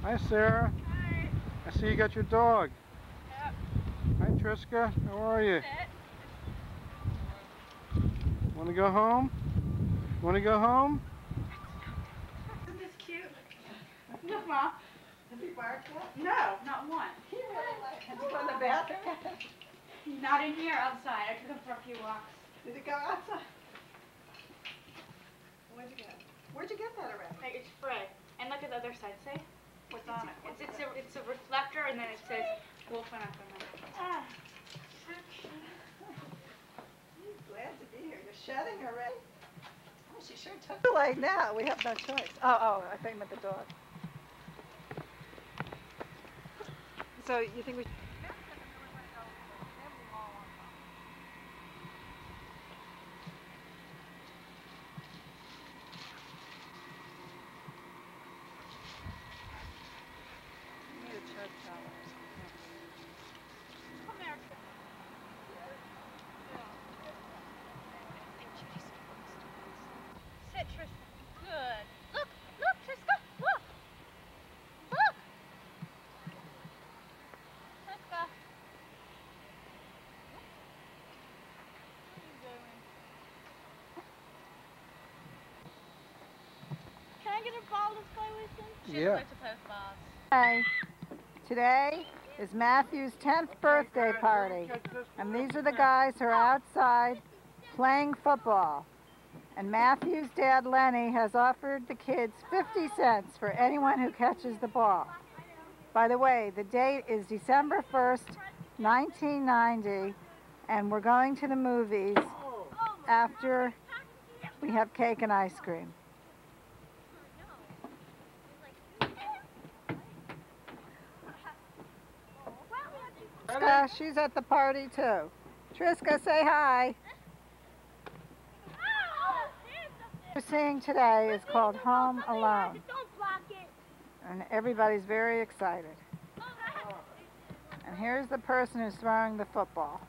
Hi, Sarah. Hi. I see you got your dog. Yep. Hi, Triska. How are you? Sit. Want to go home? Want to go home? Isn't this cute? Look, Mom. Has he barked yet? No, not one. He really likes it. Has he gone to the bathroom? Not in here, outside. I took him for a few walks. Did he go outside? Where'd you get? Where'd you get that already? Hey, it's Fred. And look at the other side. Say what's on it. What's It's a reflector, and then it says Wolf and Ackerman. Ah, so cute. He's glad to be here. You're shedding already? Oh, she sure took the leg now. We have no choice. Oh, I think with the dog. So you think we... need a chug towel or something. Come here. Sit, Tristan. Good. Look, Tristan. Look. Look. Tristan. What are you doing? Can I get a ball to play with him? She Yeah. likes to play with balls. Hi. Today is Matthew's 10th birthday party, and these are the guys who are outside playing football. And Matthew's dad, Lenny, has offered the kids 50 cents for anyone who catches the ball. By the way, the date is December 1st, 1990, and we're going to the movies after we have cake and ice cream. Triska, she's at the party too. Triska, say hi. What we're seeing today is called Home Alone, and everybody's very excited. And here's the person who's throwing the football.